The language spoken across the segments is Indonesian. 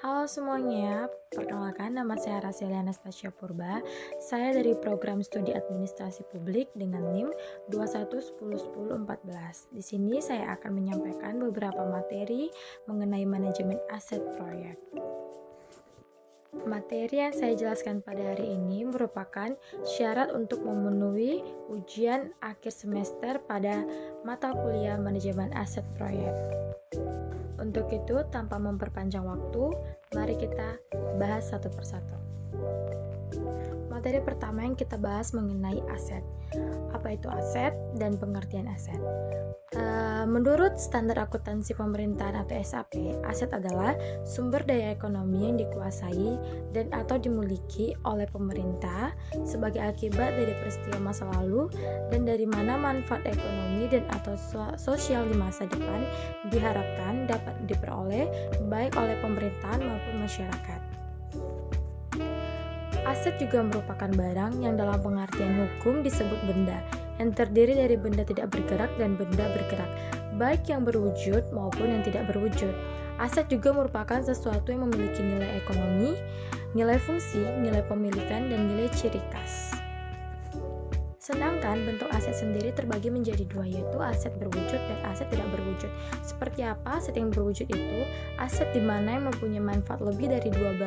Halo semuanya, perkenalkan nama saya Raseli Anastasia Purba. Saya dari program studi administrasi publik dengan NIM 21101014. Di sini saya akan menyampaikan beberapa materi mengenai manajemen aset proyek. Materi yang saya jelaskan pada hari ini merupakan syarat untuk memenuhi ujian akhir semester pada mata kuliah manajemen aset proyek. Untuk itu, tanpa memperpanjang waktu, mari kita bahas satu persatu. Materi pertama yang kita bahas mengenai aset. Apa itu aset dan pengertian aset? Menurut standar akuntansi pemerintahan atau SAP, aset adalah sumber daya ekonomi yang dikuasai dan atau dimiliki oleh pemerintah sebagai akibat dari peristiwa masa lalu dan dari mana manfaat ekonomi dan atau sosial di masa depan diharapkan dapat diperoleh baik oleh pemerintahan maupun masyarakat. Aset juga merupakan barang yang dalam pengertian hukum disebut benda, yang terdiri dari benda tidak bergerak dan benda bergerak, baik yang berwujud maupun yang tidak berwujud. Aset juga merupakan sesuatu yang memiliki nilai ekonomi, nilai fungsi, nilai pemilikan, dan nilai ciri khas. Sedangkan bentuk aset sendiri terbagi menjadi dua, yaitu aset berwujud dan aset tidak berwujud. Seperti apa aset yang berwujud itu? Aset di mana yang mempunyai manfaat lebih dari 12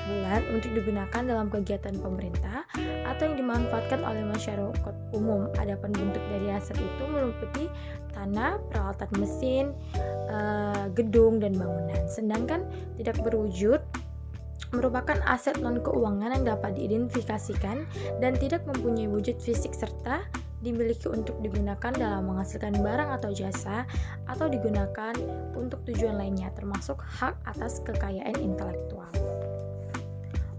bulan untuk digunakan dalam kegiatan pemerintah atau yang dimanfaatkan oleh masyarakat umum. Adapun bentuk dari aset itu meliputi tanah, peralatan mesin, gedung, dan bangunan. Sedangkan tidak berwujud merupakan aset non-keuangan yang dapat diidentifikasikan dan tidak mempunyai wujud fisik serta dimiliki untuk digunakan dalam menghasilkan barang atau jasa atau digunakan untuk tujuan lainnya termasuk hak atas kekayaan intelektual.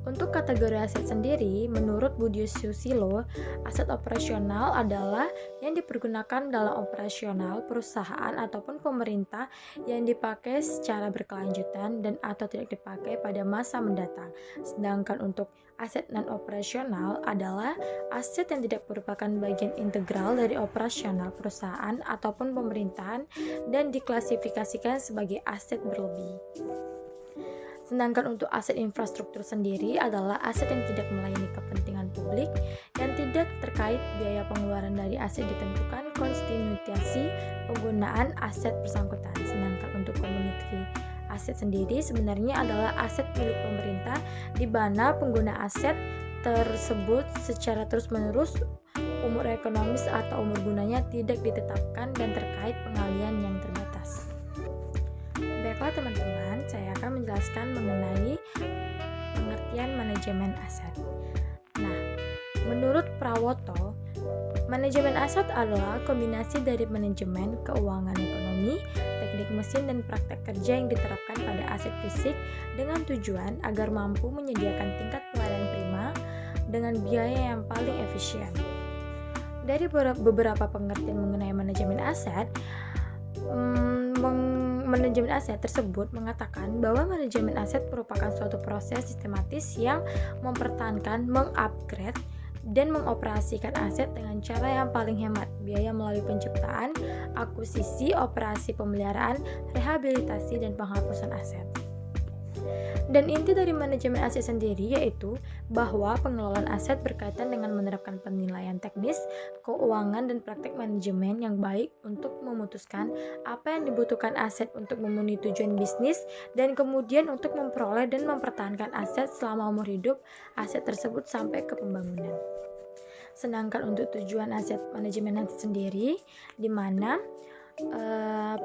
Untuk kategori aset sendiri, menurut Budi Susilo, aset operasional adalah yang dipergunakan dalam operasional perusahaan ataupun pemerintah yang dipakai secara berkelanjutan dan atau tidak dipakai pada masa mendatang. Sedangkan untuk aset non-operasional adalah aset yang tidak merupakan bagian integral dari operasional perusahaan ataupun pemerintahan dan diklasifikasikan sebagai aset berlebih. Sedangkan untuk aset infrastruktur sendiri adalah aset yang tidak melayani kepentingan publik, yang tidak terkait biaya pengeluaran dari aset ditentukan kontinuitas penggunaan aset bersangkutan. Sedangkan untuk community aset sendiri sebenarnya adalah aset milik pemerintah di mana pengguna aset tersebut secara terus-menerus umur ekonomis atau umur gunanya tidak ditetapkan dan terkait pengalian yang terbatas. Baiklah teman-teman, saya akan menjelaskan mengenai pengertian manajemen aset. Nah, menurut Prawoto, manajemen aset adalah kombinasi dari manajemen keuangan ekonomi, teknik mesin, dan praktek kerja yang diterapkan pada aset fisik dengan tujuan agar mampu menyediakan tingkat pelayanan prima dengan biaya yang paling efisien. Dari beberapa pengertian mengenai manajemen aset, manajemen aset tersebut mengatakan bahwa manajemen aset merupakan suatu proses sistematis yang mempertahankan, mengupgrade, dan mengoperasikan aset dengan cara yang paling hemat biaya melalui penciptaan, akuisisi, operasi pemeliharaan, rehabilitasi, dan penghapusan aset. Dan inti dari manajemen aset sendiri yaitu bahwa pengelolaan aset berkaitan dengan menerapkan penilaian teknis, keuangan, dan praktek manajemen yang baik untuk memutuskan apa yang dibutuhkan aset untuk memenuhi tujuan bisnis dan kemudian untuk memperoleh dan mempertahankan aset selama umur hidup aset tersebut sampai ke pembangunan. Sedangkan untuk tujuan aset manajemen aset sendiri di mana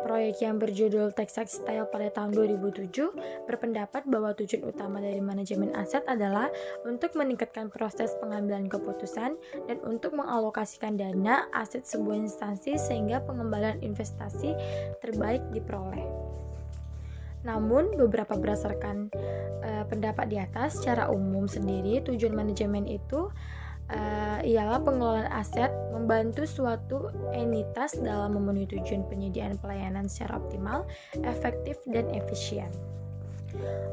proyek yang berjudul Texas Style pada tahun 2007 berpendapat bahwa tujuan utama dari manajemen aset adalah untuk meningkatkan proses pengambilan keputusan dan untuk mengalokasikan dana aset sebuah instansi sehingga pengembalian investasi terbaik diperoleh. Namun, berdasarkan pendapat di atas, secara umum sendiri tujuan manajemen itu ialah pengelolaan aset membantu suatu entitas dalam memenuhi tujuan penyediaan pelayanan secara optimal, efektif, dan efisien.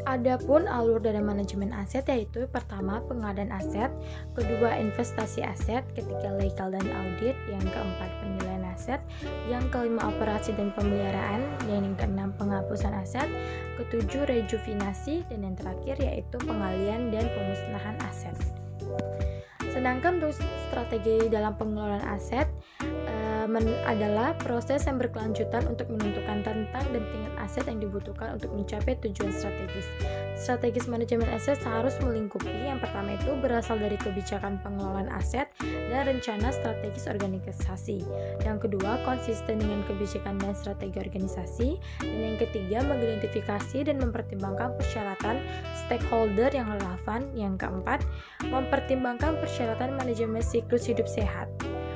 Adapun alur dari manajemen aset yaitu pertama pengadaan aset, kedua investasi aset, ketiga legal dan audit, yang keempat penilaian aset, yang kelima operasi dan pemeliharaan, dan yang keenam penghapusan aset, ketujuh rejuvenasi, dan yang terakhir yaitu pengalian dan pemusnahan aset. Sedangkan untuk strategi dalam pengelolaan aset adalah proses yang berkelanjutan untuk menentukan tentang dan tingkat aset yang dibutuhkan untuk mencapai tujuan strategis. Strategis manajemen aset harus melingkupi yang pertama itu berasal dari kebijakan pengelolaan aset dan rencana strategis organisasi. Yang kedua, konsisten dengan kebijakan dan strategi organisasi. Dan yang ketiga, mengidentifikasi dan mempertimbangkan persyaratan stakeholder yang relevan. Yang keempat, mempertimbangkan persyaratan manajemen siklus hidup sehat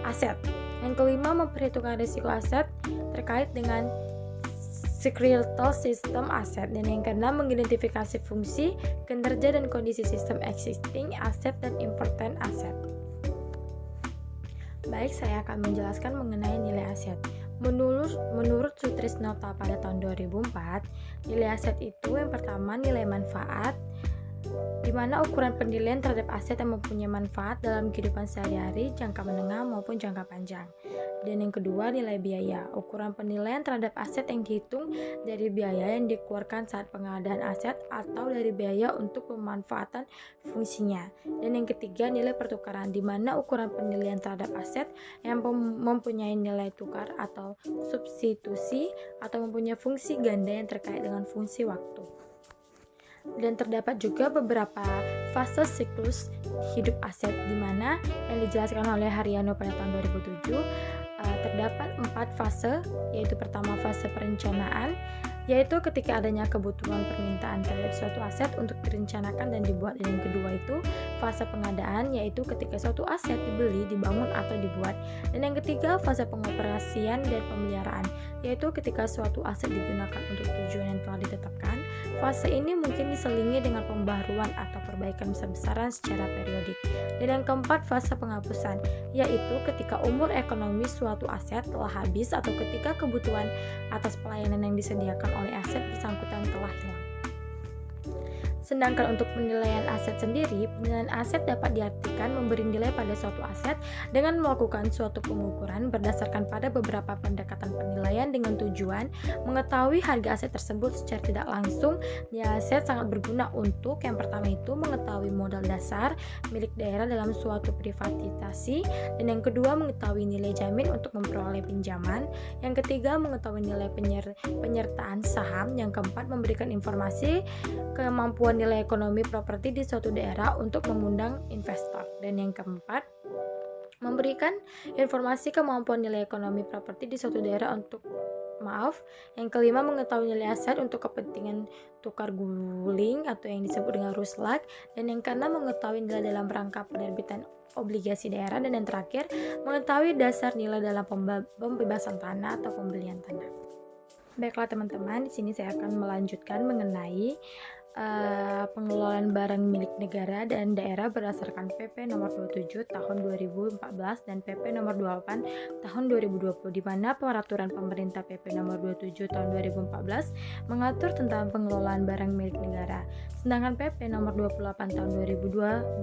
aset. Yang kelima, memperhitungkan risiko aset terkait dengan skeletal sistem aset. Dan yang keenam, mengidentifikasi fungsi, kinerja, dan kondisi sistem existing aset dan important aset. Baik, saya akan menjelaskan mengenai nilai aset. Menurut Sutrisnota pada tahun 2004, nilai aset itu yang pertama nilai manfaat, di mana ukuran penilaian terhadap aset yang mempunyai manfaat dalam kehidupan sehari-hari, jangka menengah maupun jangka panjang. Dan yang kedua, nilai biaya, ukuran penilaian terhadap aset yang dihitung dari biaya yang dikeluarkan saat pengadaan aset atau dari biaya untuk pemanfaatan fungsinya. Dan yang ketiga, nilai pertukaran, di mana ukuran penilaian terhadap aset yang mempunyai nilai tukar atau substitusi atau mempunyai fungsi ganda yang terkait dengan fungsi waktu. Dan terdapat juga beberapa fase siklus hidup aset, di mana yang dijelaskan oleh Haryono pada tahun 2007 terdapat 4 fase, yaitu pertama fase perencanaan, yaitu ketika adanya kebutuhan permintaan terhadap suatu aset untuk direncanakan dan dibuat. Dan yang kedua itu fase pengadaan, yaitu ketika suatu aset dibeli, dibangun atau dibuat. Dan yang ketiga fase pengoperasian dan pemeliharaan, yaitu ketika suatu aset digunakan untuk tujuan yang telah ditetapkan. Fase ini mungkin diselingi dengan pembaharuan atau perbaikan besar-besaran secara periodik. Dan yang keempat fase penghapusan, yaitu ketika umur ekonomi suatu aset telah habis atau ketika kebutuhan atas pelayanan yang disediakan oleh aset bersangkutan telah hilang. Sedangkan untuk penilaian aset sendiri, penilaian aset dapat diartikan memberi nilai pada suatu aset dengan melakukan suatu pengukuran berdasarkan pada beberapa pendekatan penilaian dengan tujuan mengetahui harga aset tersebut secara tidak langsung. Nilai aset sangat berguna untuk yang pertama itu mengetahui modal dasar milik daerah dalam suatu privatisasi, dan yang kedua mengetahui nilai jamin untuk memperoleh pinjaman, yang ketiga mengetahui nilai penyertaan saham, yang keempat memberikan informasi kemampuan nilai ekonomi properti di suatu daerah untuk mengundang investor, dan yang keempat memberikan informasi kemampuan nilai ekonomi properti di suatu daerah untuk yang kelima mengetahui nilai aset untuk kepentingan tukar guling atau yang disebut dengan ruslak, dan yang keenam mengetahui nilai dalam rangka penerbitan obligasi daerah, dan yang terakhir mengetahui dasar nilai dalam pembebasan tanah atau pembelian tanah. Baiklah teman-teman, di sini saya akan melanjutkan mengenai pengelolaan barang milik negara dan daerah berdasarkan PP nomor 27 tahun 2014 dan PP nomor 28 tahun 2020, di mana peraturan pemerintah PP nomor 27 tahun 2014 mengatur tentang pengelolaan barang milik negara. Sedangkan PP nomor 28 tahun 2020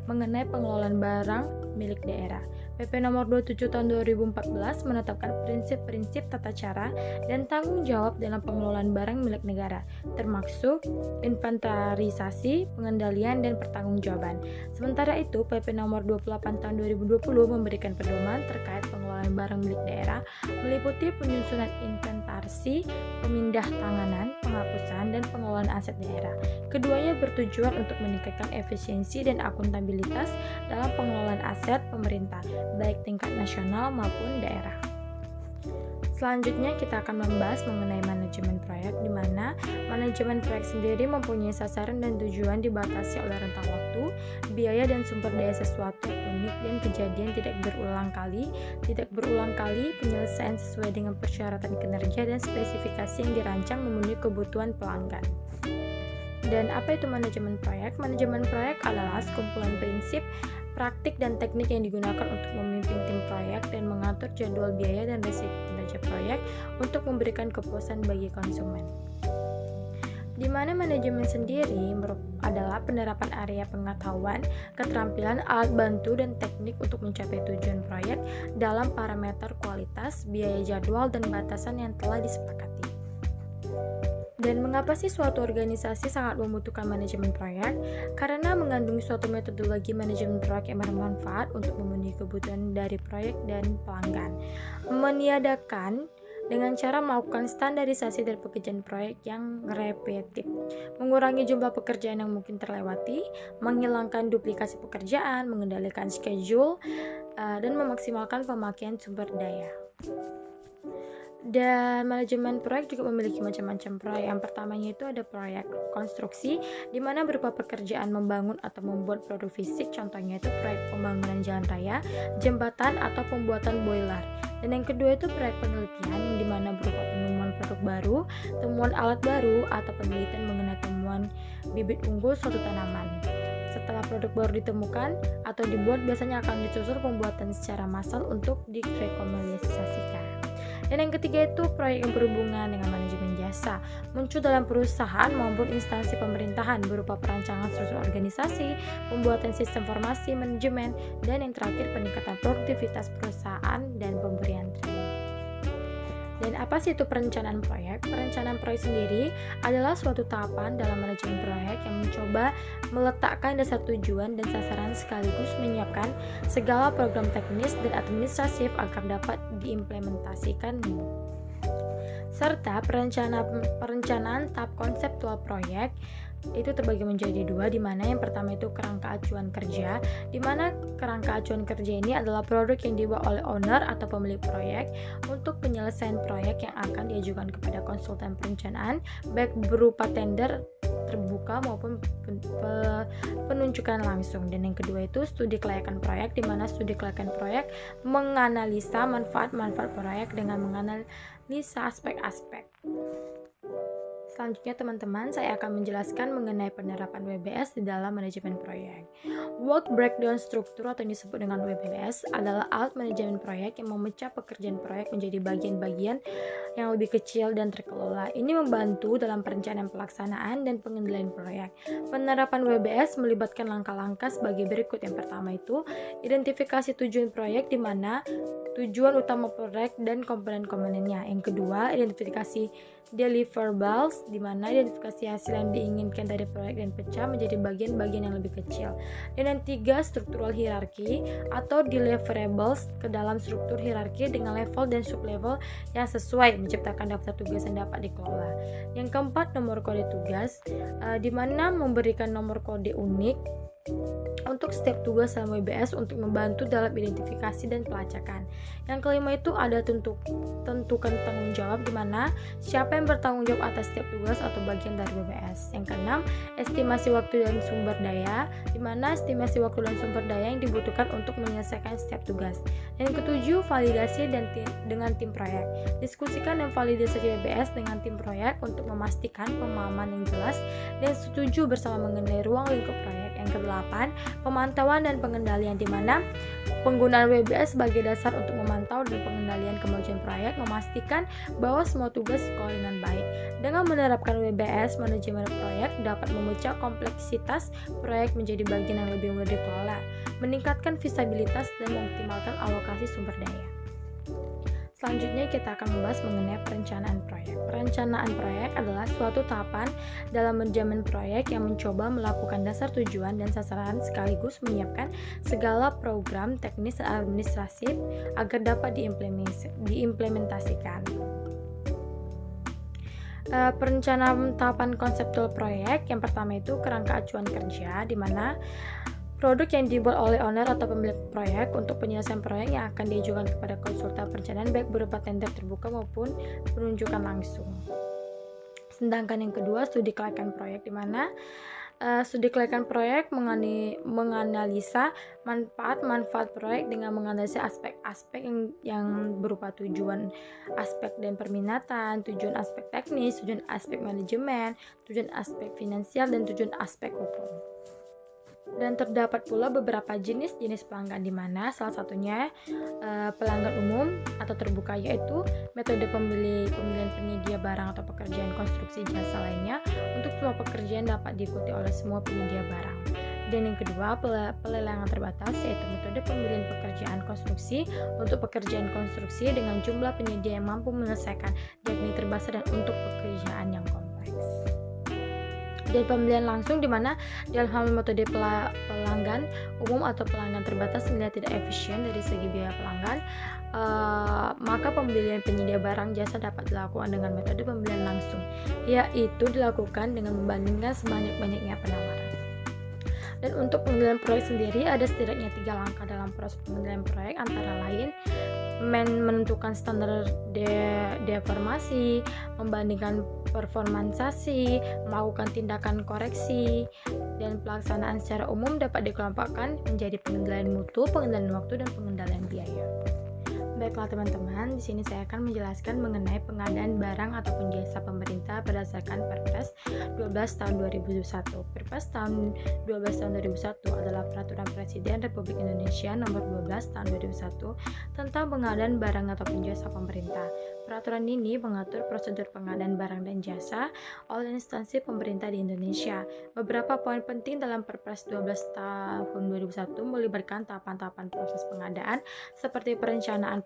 mengenai pengelolaan barang milik daerah. PP nomor 27 tahun 2014 menetapkan prinsip-prinsip tata cara dan tanggung jawab dalam pengelolaan barang milik negara, termasuk inventarisasi, pengendalian, dan pertanggungjawaban. Sementara itu, PP nomor 28 tahun 2020 memberikan pedoman terkait pengelolaan barang milik daerah, meliputi penyusunan inventarisasi, pemindah tanganan, penghapusan, dan pengelolaan aset daerah. Keduanya bertujuan untuk meningkatkan efisiensi dan akuntabilitas dalam pengelolaan aset pemerintah, baik tingkat nasional maupun daerah. Selanjutnya kita akan membahas mengenai manajemen proyek, di mana manajemen proyek sendiri mempunyai sasaran dan tujuan dibatasi oleh rentang waktu, biaya dan sumber daya sesuatu unik dan kejadian tidak berulang kali, penyelesaian sesuai dengan persyaratan kinerja dan spesifikasi yang dirancang memenuhi kebutuhan pelanggan. Dan apa itu manajemen proyek? Manajemen proyek adalah sekumpulan prinsip, praktik, dan teknik yang digunakan untuk memimpin tim proyek dan mengatur jadwal biaya dan risiko kinerja proyek untuk memberikan kepuasan bagi konsumen. di mana manajemen sendiri adalah penerapan area pengetahuan, keterampilan, alat bantu, dan teknik untuk mencapai tujuan proyek dalam parameter kualitas, biaya jadwal, dan batasan yang telah disepakati. Dan mengapa sih suatu organisasi sangat membutuhkan manajemen proyek? Karena mengandung suatu metodologi manajemen proyek yang bermanfaat untuk memenuhi kebutuhan dari proyek dan pelanggan. Meniadakan dengan cara melakukan standarisasi dari pekerjaan proyek yang repetitif, mengurangi jumlah pekerjaan yang mungkin terlewati, menghilangkan duplikasi pekerjaan, mengendalikan schedule, dan memaksimalkan pemakaian sumber daya. Dan manajemen proyek juga memiliki macam-macam proyek. Yang pertamanya itu ada proyek konstruksi, di mana berupa pekerjaan membangun atau membuat produk fisik. Contohnya itu proyek pembangunan jalan raya, jembatan, atau pembuatan boiler. Dan yang kedua itu proyek penelitian, yang dimana berupa penemuan produk baru, temuan alat baru, atau penelitian mengenai temuan bibit unggul suatu tanaman. Setelah produk baru ditemukan atau dibuat, biasanya akan disusul pembuatan secara massal untuk direkomendasikan. Dan yang ketiga itu proyek yang berhubungan dengan manajemen jasa, muncul dalam perusahaan maupun instansi pemerintahan berupa perancangan struktur organisasi, pembuatan sistem formasi manajemen, dan yang terakhir peningkatan produktivitas perusahaan dan pemberian training. Dan apa sih itu perencanaan proyek? Perencanaan proyek sendiri adalah suatu tahapan dalam manajemen proyek yang mencoba meletakkan dasar tujuan dan sasaran sekaligus menyiapkan segala program teknis dan administratif agar dapat diimplementasikan. Serta perencanaan tahap konseptual proyek itu terbagi menjadi dua, di mana yang pertama itu kerangka acuan kerja, di mana kerangka acuan kerja ini adalah produk yang dibuat oleh owner atau pemilik proyek untuk penyelesaian proyek yang akan diajukan kepada konsultan perencanaan, baik berupa tender terbuka maupun penunjukan langsung. Dan yang kedua itu studi kelayakan proyek, di mana studi kelayakan proyek menganalisa manfaat-manfaat proyek dengan menganalisa aspek-aspek. Selanjutnya teman-teman, saya akan menjelaskan mengenai penerapan WBS di dalam manajemen proyek. Work Breakdown Struktur atau yang disebut dengan WBS adalah alat manajemen proyek yang memecah pekerjaan proyek menjadi bagian-bagian yang lebih kecil dan terkelola. Ini membantu dalam perencanaan pelaksanaan dan pengendalian proyek. Penerapan WBS melibatkan langkah-langkah sebagai berikut. Yang pertama itu identifikasi tujuan proyek, di mana tujuan utama proyek dan komponen-komponennya. Yang kedua, identifikasi deliverables, di mana identifikasi hasil yang diinginkan dari proyek dan pecah menjadi bagian-bagian yang lebih kecil. Dan yang tiga, struktural hierarki atau deliverables ke dalam struktur hierarki dengan level dan sublevel yang sesuai, menciptakan daftar tugas yang dapat dikelola. Yang keempat, nomor kode tugas, di mana memberikan nomor kode unik untuk setiap tugas dalam WBS untuk membantu dalam identifikasi dan pelacakan. Yang kelima itu ada tentukan tanggung jawab, di mana siapa yang bertanggung jawab atas setiap tugas atau bagian dari WBS. Yang keenam, estimasi waktu dan sumber daya, di mana estimasi waktu dan sumber daya yang dibutuhkan untuk menyelesaikan setiap tugas. Yang ketujuh, validasi dengan tim proyek. Diskusikan dan validasi WBS dengan tim proyek untuk memastikan pemahaman yang jelas dan setuju bersama mengenai ruang lingkup proyek. Yang kedelapan, pemantauan dan pengendalian, di mana penggunaan WBS sebagai dasar untuk memantau dan pengendalian kemajuan proyek, memastikan bahwa semua tugas dikelola dengan baik. Dengan menerapkan WBS, manajemen proyek dapat memecah kompleksitas proyek menjadi bagian yang lebih mudah dikelola, meningkatkan visibilitas dan mengoptimalkan alokasi sumber daya. Selanjutnya kita akan membahas mengenai perencanaan proyek. Perencanaan proyek adalah suatu tahapan dalam manajemen proyek yang mencoba melakukan dasar tujuan dan sasaran sekaligus menyiapkan segala program teknis dan administratif agar dapat diimplementasikan. Perencanaan tahapan konseptual proyek yang pertama itu kerangka acuan kerja, di mana produk yang dibuat oleh owner atau pemilik proyek untuk penyelesaian proyek yang akan diajukan kepada konsultan perencanaan, baik berupa tender terbuka maupun penunjukan langsung. Sedangkan yang kedua, studi kelayakan proyek, di mana studi kelayakan proyek menganalisa manfaat proyek dengan menganalisa aspek-aspek yang berupa tujuan aspek dan permintaan, tujuan aspek teknis, tujuan aspek manajemen, tujuan aspek finansial, dan tujuan aspek hukum. Dan terdapat pula beberapa jenis-jenis pelanggan, di mana salah satunya pelanggan umum atau terbuka, yaitu metode pemilihan penyedia barang atau pekerjaan konstruksi jasa lainnya untuk semua pekerjaan dapat diikuti oleh semua penyedia barang. Dan yang kedua, pelelangan terbatas, yaitu metode pembelian pekerjaan konstruksi untuk pekerjaan konstruksi dengan jumlah penyedia yang mampu menyelesaikan, yakni terbatas dan untuk pekerjaan yang kompleks. Dan pembelian langsung, di mana dalam hal metode pelanggan umum atau pelanggan terbatas dinilai tidak efisien dari segi biaya pelanggan, maka pembelian penyedia barang jasa dapat dilakukan dengan metode pembelian langsung, yaitu dilakukan dengan membandingkan sebanyak-banyaknya penawaran. Dan untuk pengendalian proyek sendiri ada setidaknya 3 langkah dalam proses pengendalian proyek, antara lain menentukan standar deformasi, membandingkan performansasi, melakukan tindakan koreksi, dan pelaksanaan secara umum dapat dikelompokkan menjadi pengendalian mutu, pengendalian waktu, dan pengendalian biaya. Baiklah teman-teman, di sini saya akan menjelaskan mengenai pengadaan barang ataupun jasa pemerintah berdasarkan Perpres 12 tahun 2021. Perpres tahun 12 tahun 2001 adalah Peraturan Presiden Republik Indonesia Nomor 12 tahun 2001 tentang pengadaan barang ataupun jasa pemerintah. Peraturan ini mengatur prosedur pengadaan barang dan jasa oleh instansi pemerintah di Indonesia. Beberapa poin penting dalam Perpres 12 tahun 2001 melibatkan tahapan-tahapan proses pengadaan seperti perencanaan,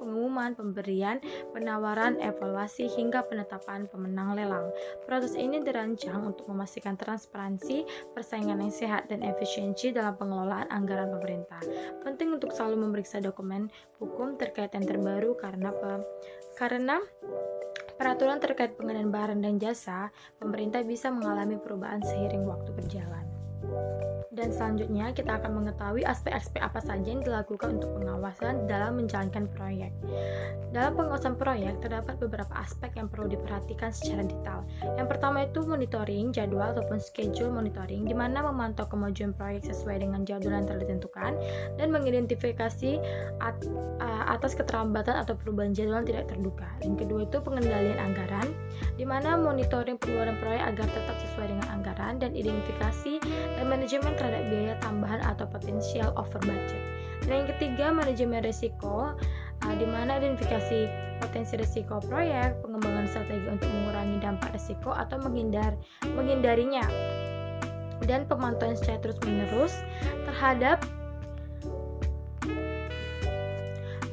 pengumuman, pemberian, penawaran, evaluasi, hingga penetapan pemenang lelang. Proses ini dirancang untuk memastikan transparansi, persaingan yang sehat, dan efisiensi dalam pengelolaan anggaran pemerintah. Penting untuk selalu memeriksa dokumen hukum terkait yang terbaru karena peraturan terkait pengadaan barang dan jasa pemerintah bisa mengalami perubahan seiring waktu berjalan. Dan selanjutnya kita akan mengetahui aspek-aspek apa saja yang dilakukan untuk pengawasan dalam menjalankan proyek. Dalam pengawasan proyek terdapat beberapa aspek yang perlu diperhatikan secara detail. Yang pertama itu monitoring, jadwal ataupun schedule monitoring, di mana memantau kemajuan proyek sesuai dengan jadwal yang telah ditentukan dan mengidentifikasi atas keterlambatan atau perubahan jadwal yang tidak terduga. Yang kedua itu pengendalian anggaran, di mana monitoring pengeluaran proyek agar tetap sesuai dengan anggaran dan identifikasi dan manajemen terhadap biaya tambahan atau potensial over budget. Dan yang ketiga, manajemen risiko, di mana identifikasi potensi risiko proyek, pengembangan strategi untuk mengurangi dampak risiko atau menghindarinya, dan pemantauan secara terus-menerus terhadap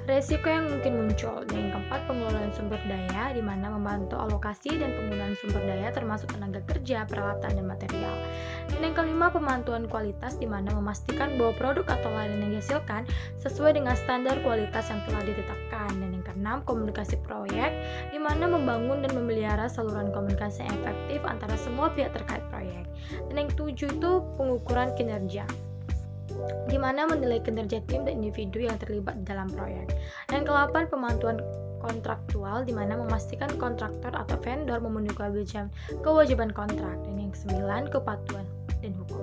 resiko yang mungkin muncul. Dan yang keempat, pengelolaan sumber daya, di mana memantau alokasi dan penggunaan sumber daya termasuk tenaga kerja, peralatan, dan material. Dan yang kelima, pemantauan kualitas, di mana memastikan bahwa produk atau layanan yang dihasilkan sesuai dengan standar kualitas yang telah ditetapkan. Dan yang keenam, komunikasi proyek, di mana membangun dan memelihara saluran komunikasi yang efektif antara semua pihak terkait proyek. Dan yang ketujuh itu pengukuran kinerja, di mana menilai kinerja tim dan individu yang terlibat dalam proyek. Dan ke-8, pemantauan kontraktual, di mana memastikan kontraktor atau vendor memenuhi kewajiban kontrak. Dan yang ke-9, kepatuhan dan hukum,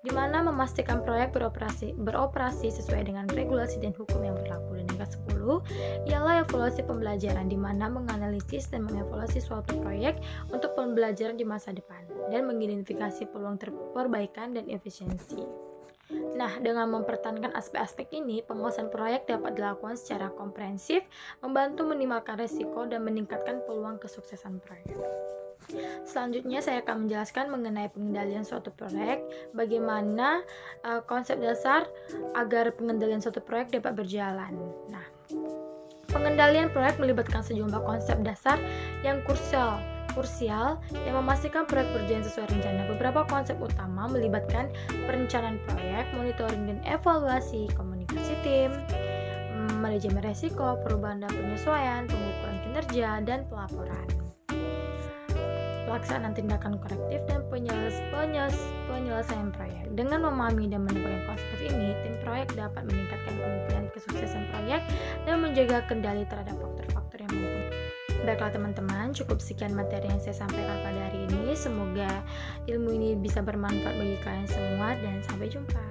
di mana memastikan proyek beroperasi sesuai dengan regulasi dan hukum yang berlaku. Dan yang ke-10 ialah evaluasi pembelajaran, di mana menganalisis dan mengevaluasi suatu proyek untuk pembelajaran di masa depan dan mengidentifikasi peluang perbaikan dan efisiensi. Nah, dengan mempertahankan aspek-aspek ini, pengawasan proyek dapat dilakukan secara komprehensif, membantu minimalkan risiko dan meningkatkan peluang kesuksesan proyek. Selanjutnya saya akan menjelaskan mengenai pengendalian suatu proyek, bagaimana konsep dasar agar pengendalian suatu proyek dapat berjalan. Nah, pengendalian proyek melibatkan sejumlah konsep dasar yang krusial yang memastikan proyek berjalan sesuai rencana. Beberapa konsep utama melibatkan perencanaan proyek, monitoring dan evaluasi, komunikasi tim, manajemen risiko, perubahan dan penyesuaian, pengukuran kinerja, dan pelaporan, pelaksanaan tindakan korektif, dan penyelesaian proyek. Dengan memahami dan menegakkan konsep ini, tim proyek dapat meningkatkan kemungkinan kesuksesan proyek dan menjaga kendali terhadap faktor-faktor yang mempengaruhi. Baiklah teman-teman, cukup sekian materi yang saya sampaikan pada hari ini. Semoga ilmu ini bisa bermanfaat bagi kalian semua dan sampai jumpa.